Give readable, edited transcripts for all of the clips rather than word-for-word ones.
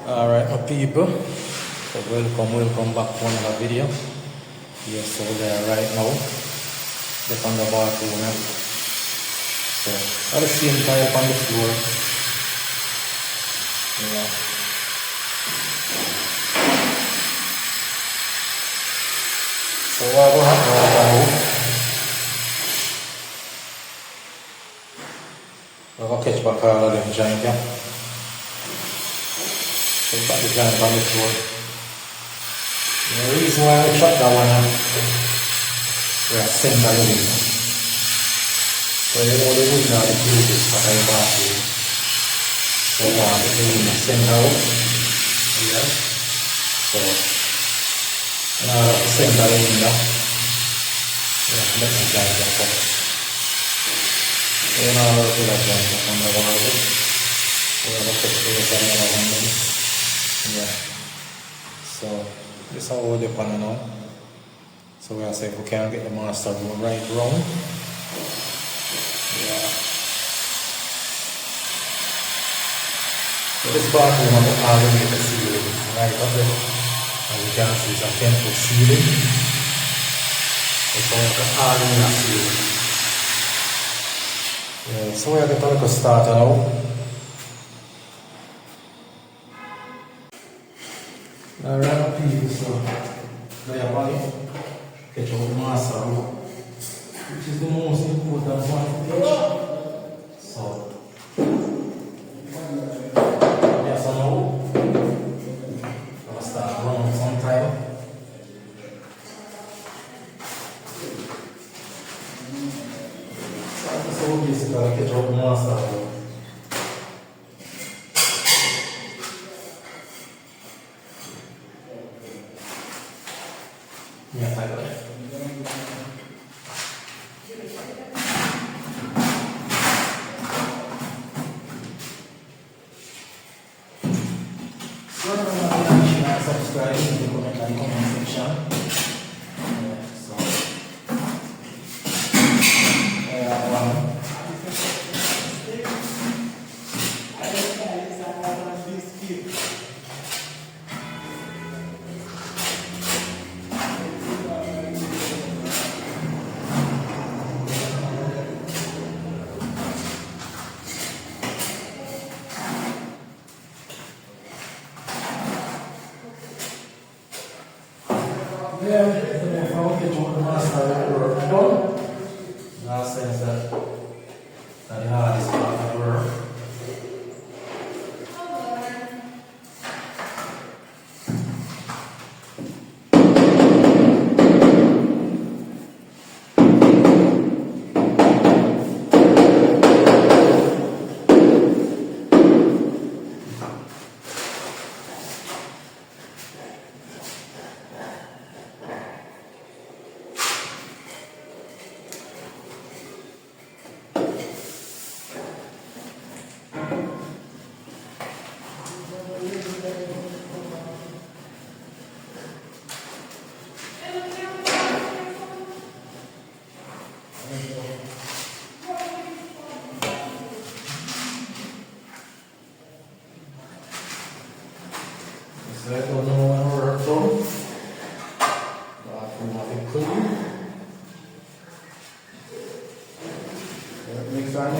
Alright, my people, so welcome back to another video. Yes, so there right now, the on the bathroom. So, at the same time on the floor. Yeah. So what will happen right now, we're going to catch back all of them giant, yeah. So back the giant on the floor. The reason why I shut that one up, we are center living. So you know the wood now, the glue is for the bathroom. So I want to do the center out. Yeah. So now the center living now. Yeah, let's see that up. So now we'll put that jump up on the wall. So we're going to put the other one. Yeah. So this is how we'll do it now. So we're going to say if we can get the master room right round. Yeah. So this bathroom I'm already get the ceiling right up there. As you can see it's a 10-foot ceiling. So we can already the ceiling. Yeah, so we're going to get a starter now. Alright people, so they are on it. Catch up the master room, which is the most important one. So yeah, so now I'll start running sometime. So basically I'll catch up the master room. Yes, I got it. So, subscribe and comment in the comment section. So, yeah, if I want to get the master work done, that sense that the hardest part of the work. So I don't know when we're done. Bathroom have it clean. Next time,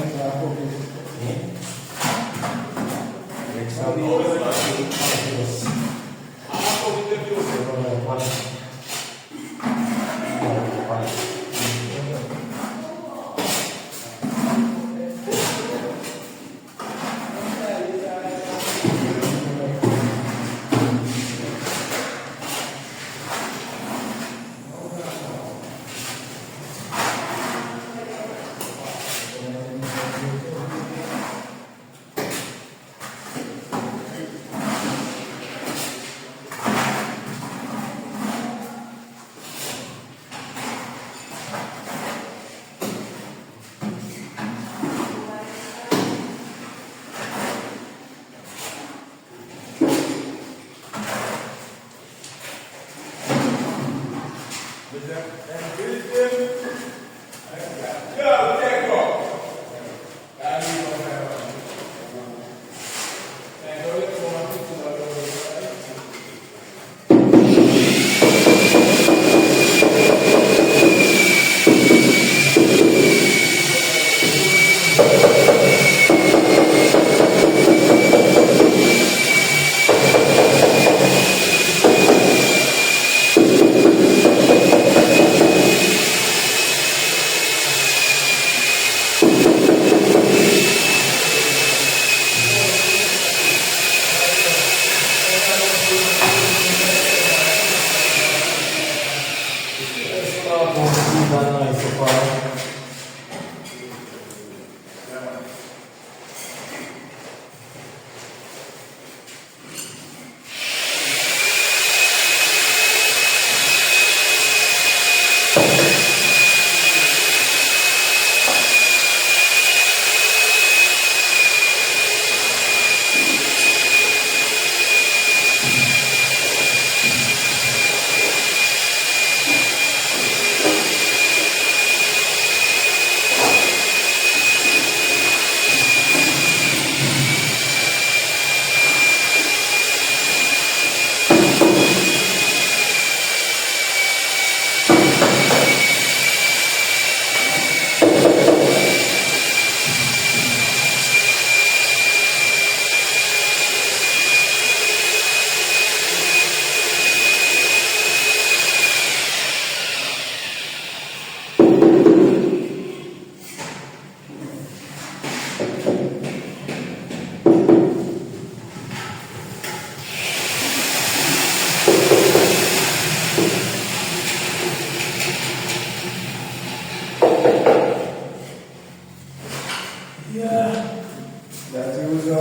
So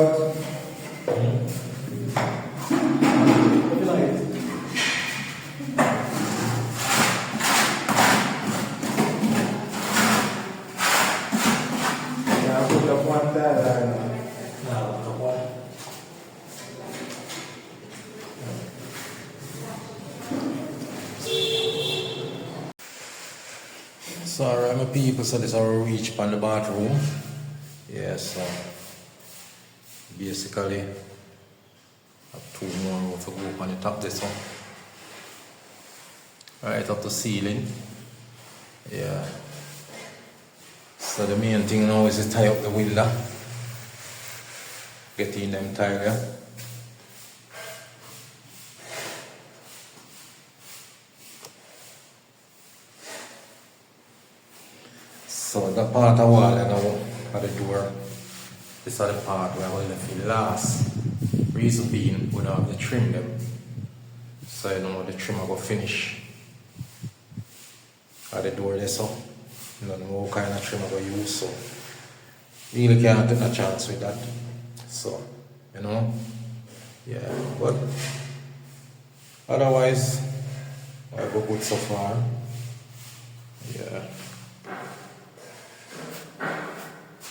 alright my people, so this is our reach upon the bathroom. Yeah, so basically have 2 more rows to go up on the top this one. Right up to ceiling. Yeah. So the main thing now is to tie up the window. Get in them tile, yeah. So the part of wall now for the door, this is the part where we're left the last. Reason being, we don't have to trim them. So you know the trimmer go finish at the door there, so you don't know what kind of trimmer go use, so really can't take a chance with that. So, you know, yeah, but otherwise I go good so far. Yeah.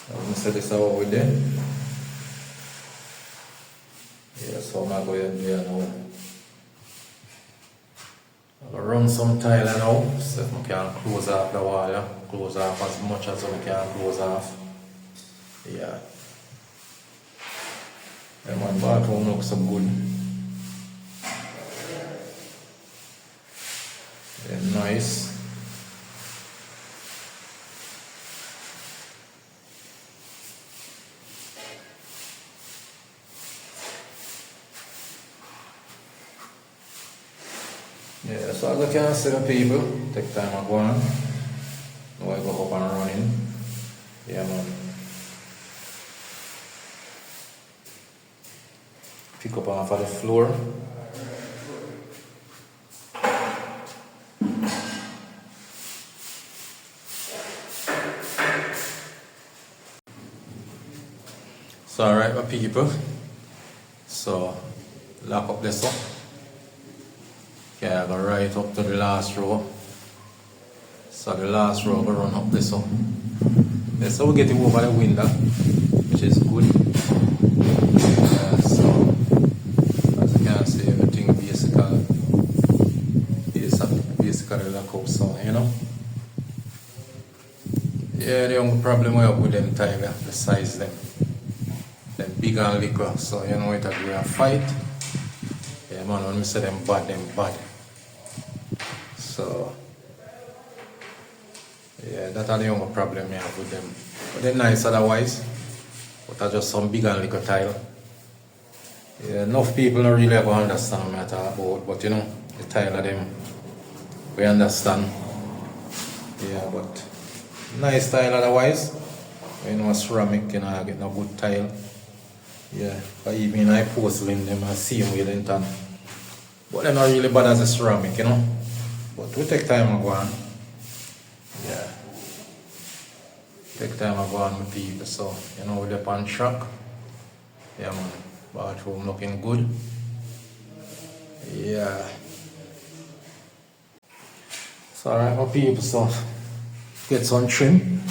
I'm gonna set this out with them. Yeah, so I'm going to do there now. I'm going to run some tile now so that I can close off the wall. Yeah? Close off as much as I can close off. Yeah. And my bathroom looks so good. Yeah, nice. Yeah, so as I can see the people, take time to go on. Now I go up and running. Yeah man. Pick up off of the floor. So alright my people. So lock up this up. Okay, I go right up to the last row. So the last row will run up this up. Yeah, so we're getting over the window, which is good. So as you can see, everything basically lock up, so you know. Yeah, the only problem we have with them tiger, the size them big and little, so you know it will be a fight. Yeah man, when we say them bad. So yeah, that's the only problem I have with them. But they're nice otherwise. But are just some big and little tile. Yeah, enough people don't really ever understand what I talk about, but you know, the tile of them, we understand. Yeah, but nice tile otherwise. You know, ceramic, you know, I get no good tile. Yeah, but even I porcelain them I see them with them done. But they're not really bad as a ceramic, you know. But we take time to go on. Yeah. Take time to go on with people, so you know we're on track. Yeah man. Bathroom looking good. Yeah. So alright my people, so get some trim.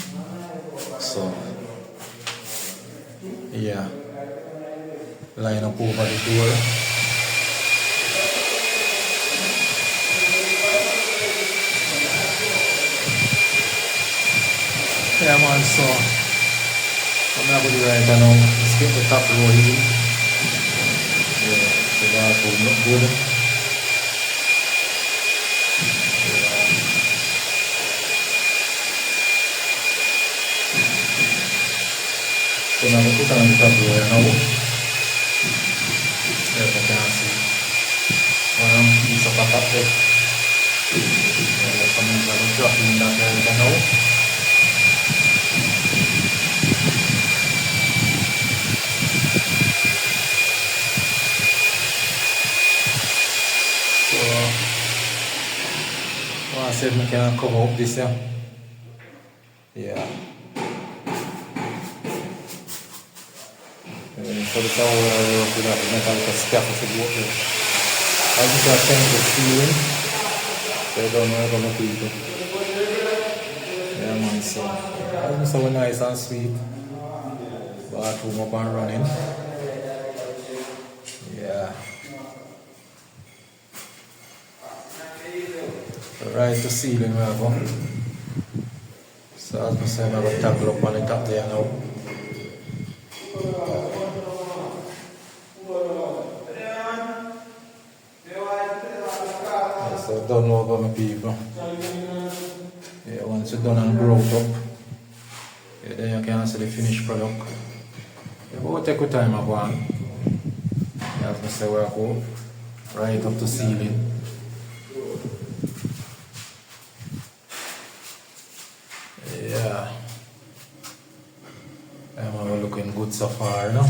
So yeah. Line up over the door. Yeah man, so I'm not going to do right now. Let's get the top row in. Yeah, the bathroom look good. Yeah. So now we'll put on the top row now. As you can see, one piece of the top there. Yeah, coming to the drop in that area now. So I said I can cover up this here. Yeah. So this is how I work with that metal scaffold to go there. I just have central ceiling. So I don't know about my people. Yeah man, so that's so nice and sweet. Bathroom up and running. Yeah. So right to ceiling we have one. So as I say, I'm going to tackle up on the top there now. Yeah, so done over my people. Yeah, once you're done and grout up, yeah, then you can see the finished product. Yeah, but we'll take your time up one. Yeah, as I say, we'll go right up to ceiling. Yeah. I'm looking good so far, no?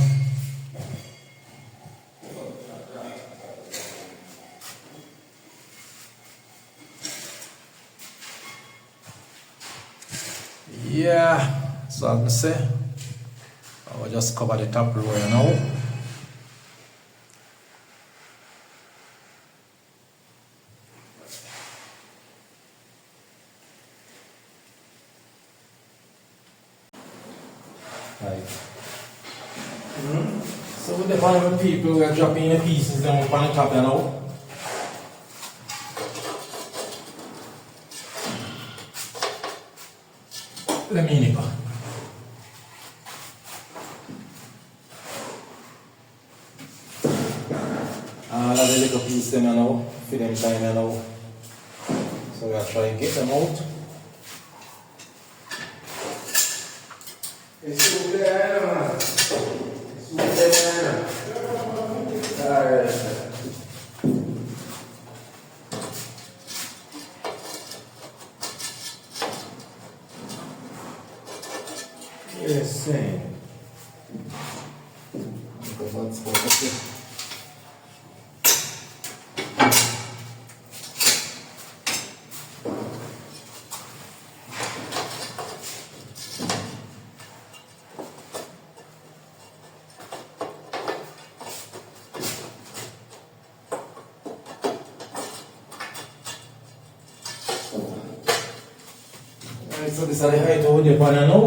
Yeah, so as I say, I will just cover the top row now. Right. So with the final people, we are dropping the pieces down on the top now. Let me nip. All of the little pieces them now, for them time now. So we are trying to get them out. Yes, same. Because that's what it. Alright, so this is the height of the pan now.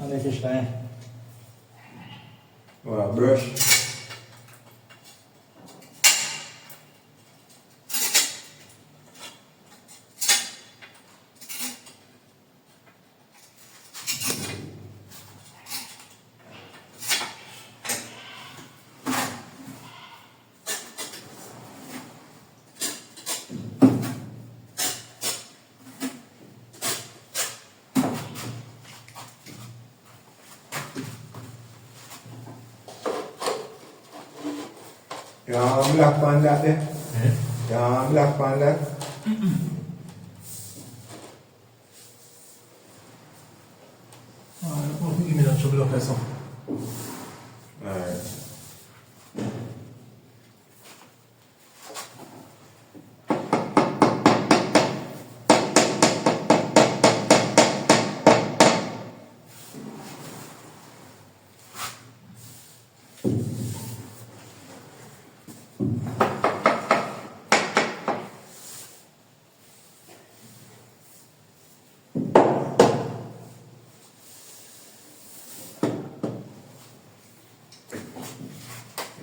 And the fish time. Wow, brush. You want black pan that there? You want black pan that? Give me that trouble up there, so. Alright.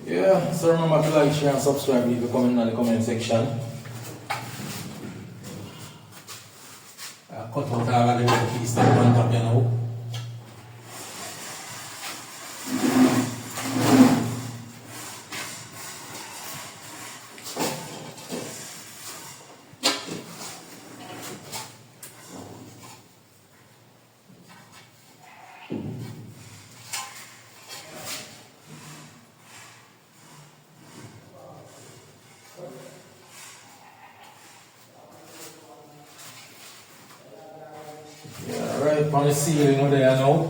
Yeah, so remember to like, share and subscribe, leave a comment in the comment section. Cut out all of the little pieces that on top, you know. Yeah, right on the ceiling over there now.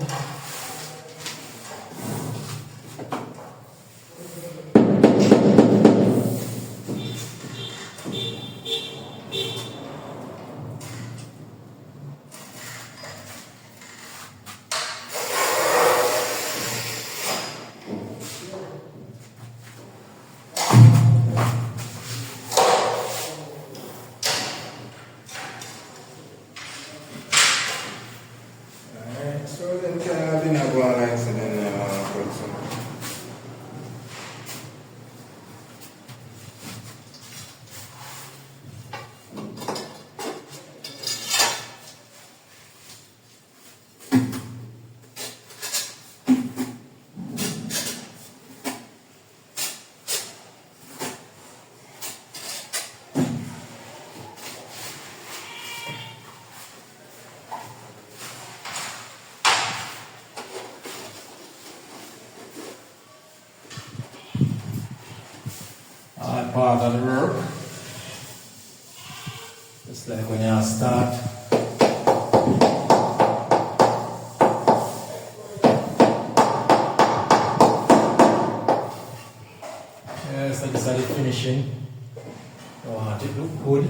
part of the work. Just like when you start. Yeah, so this is the finishing. I want it to look good.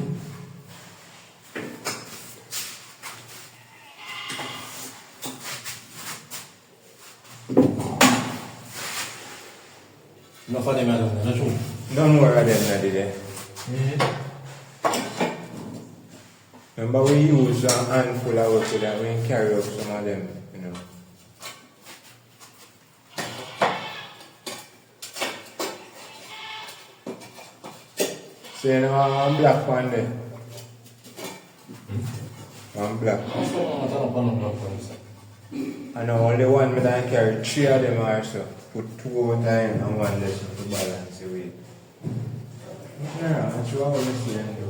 Enough of them I don't know. No more of them there. Remember we use a handful of work that we carry up some of them, you know. So you know one black one there. One black. I know only one but I carry 3 of them also. Put 2 over time and one less to balance the weight. No, that's what I want to see and do.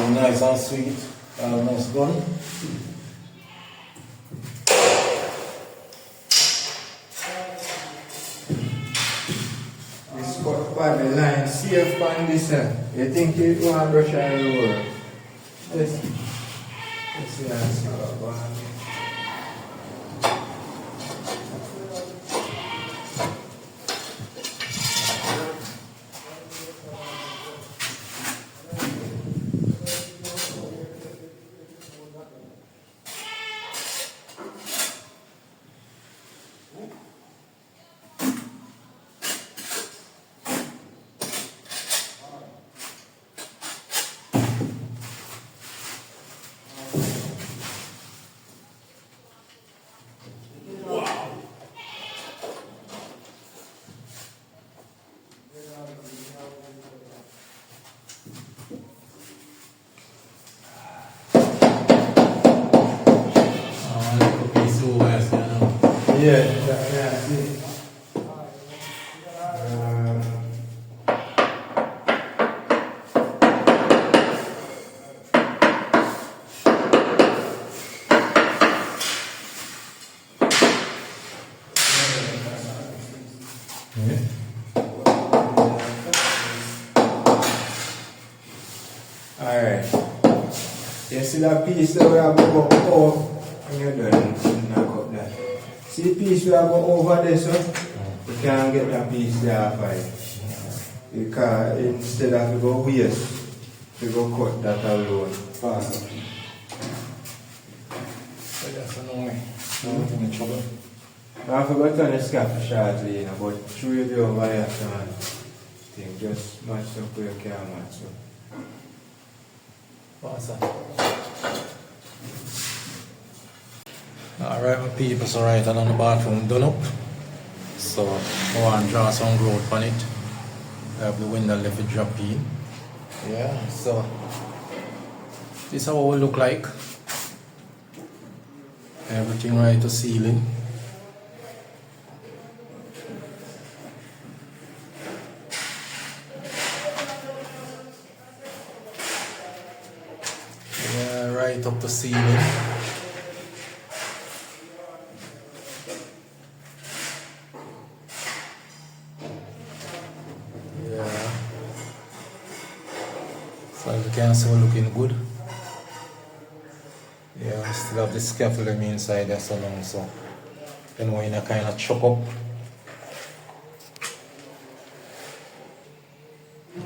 Nice and sweet, almost done. This cut by the line, safe on this. You think you want to brush all over? Let's see how it's going. Yeah, see. Alright. You see that piece that we have to go over when you're done, knock up that. See the piece we have to go over there, so you can't get that piece there fine. Because instead of you go waste, you go cut that alone. Fast. So that's annoying. I'm in trouble. I forgot to turn the scarf shortly, you know, but through the over here, son. Thing just match up with your camera, so. Awesome. Alright, my people, so right on the bathroom done up. So I want to draw some growth on it. I have the window left it drop in. Yeah, so this is how it will look like. Everything right to ceiling. Yeah, right up to ceiling. Yeah. So as you can see, we're looking good. Yeah, we still have the scaffolding inside there so long, so then we're in a kind of chop up.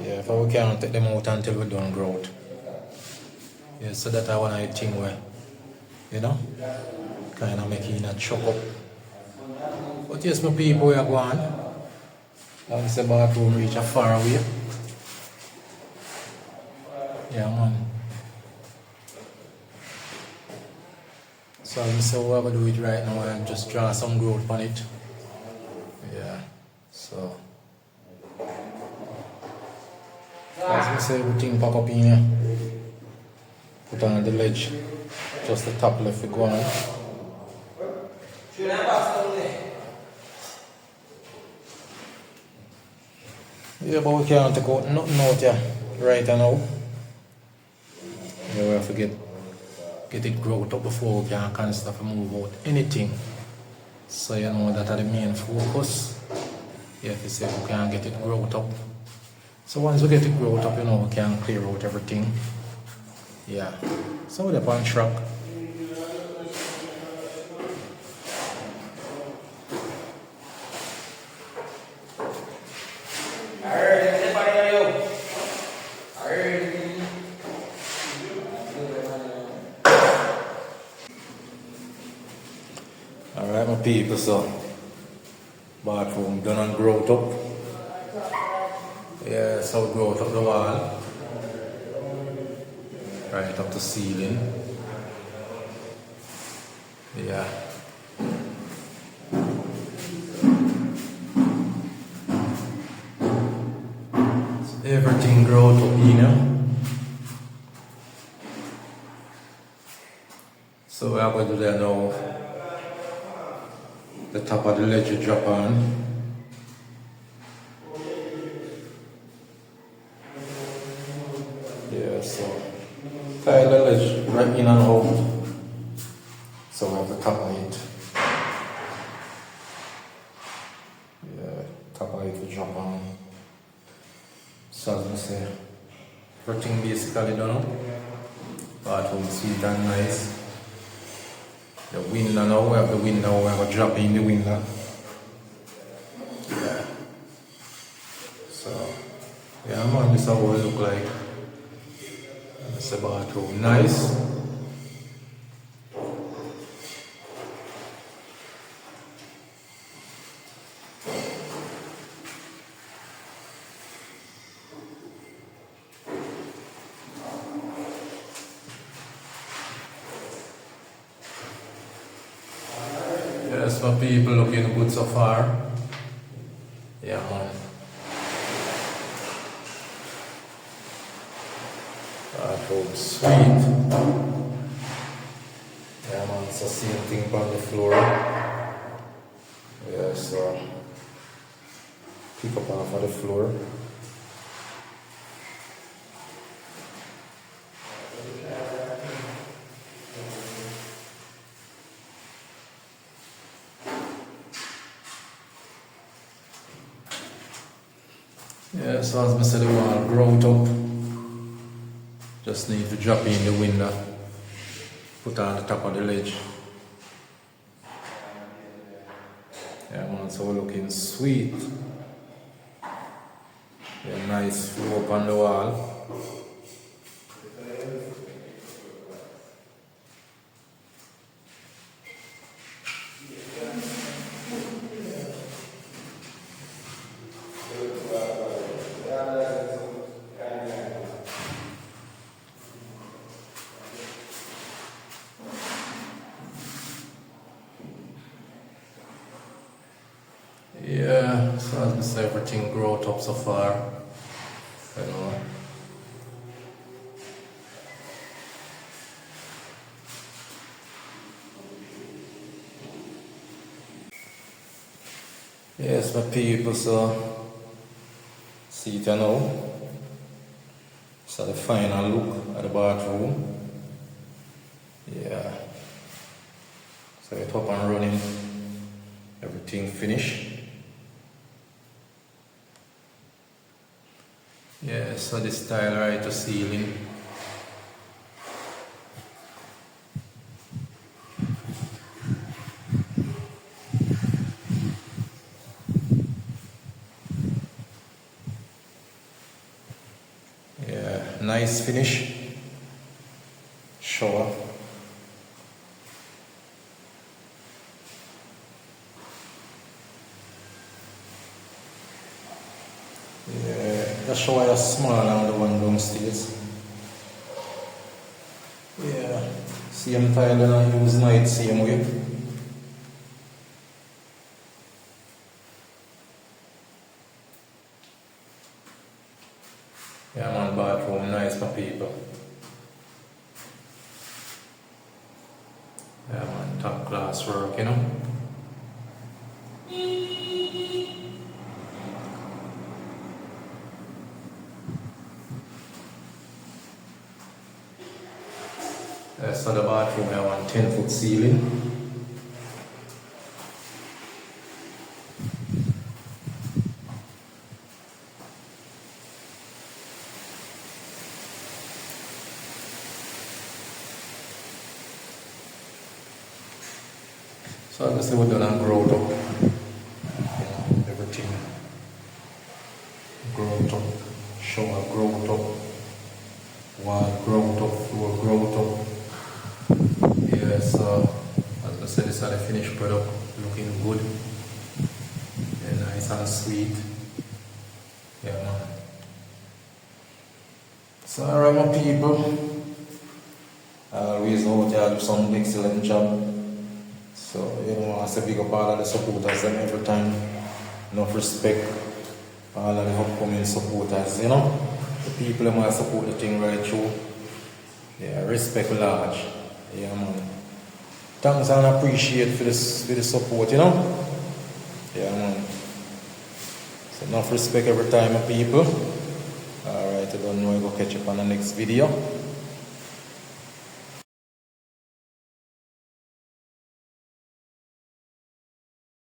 Yeah, if we can't take them out until we done growth. Yeah, so that's one of the things where, you know, kind of making a chop up. But yes, my people, we are going. Once the bathroom reach a far away. Yeah, man. So I'm say we're going to do it right now and just draw some growth on it. Yeah, so. As I say, everything pack up in here. Put on the ledge. Just the top left to go on. Yeah, but we can't take out nothing out here right now. Yeah, we have to get it growth up before we can constantly move out anything. So you know that are the main focus. You have to say we can get it growth up. So once we get it growth up, you know, we can clear out everything. Yeah. So we're on track. Alright, my people, so bathroom done and growth up. Yeah, so growth up the wall. Right up the ceiling. Yeah. So everything growth up, you know. So we are going to do that now. The top of the ledge will drop on. Yeah, so tile the ledge right in and out. So we have the top of it. Yeah, top of it will drop on. So as I say, everything basically done. Bathroom sweet and nice. The window now, we have the window, we have a drop in the window. Yeah. So, yeah man, this is how it look like. It's a bathroom, nice. Yes, my people looking good so far. Yeah man. Bathroom sweet. Yeah man, it's the same thing on the floor. Yeah, so pick up half of the floor. Yeah, so as I said, the wall growth up. Just need to drop in the window, put on the top of the ledge. Yeah man, so we're looking sweet. Yeah, nice flow up on the wall. Yeah, so as I say, everything growth up so far. You know. Yes, my people, so see it now. So the final look at the bathroom. Yeah. So it's up and running. Everything finished. Yeah, so this tile right to ceiling. Yeah, nice finish. Shower. Yeah, the shower is smaller than the one downstairs. Yeah, same tile and I use night same way. Yeah man, bathroom nice for people. Yeah man, top class work, you know. So the bathroom I want 10-foot ceiling. So obviously we're done and growed up. Everything growed up, shower growed up, wall growed up, floor growed up. Yeah, so as I said, this is the finished product, looking good. Yeah, nice and sweet. Yeah, man. So alright my people, I always know that I do some excellent job. So, you know, I say big up all of the supporters them every time. Enough respect. All of the upcoming supporters, you know. The people that might support the thing right through. Yeah, respect large. Yeah, man. Thanks and appreciate for the support, you know. Yeah, man. So enough respect every time, my people. Alright, I don't know, I go catch up on the next video.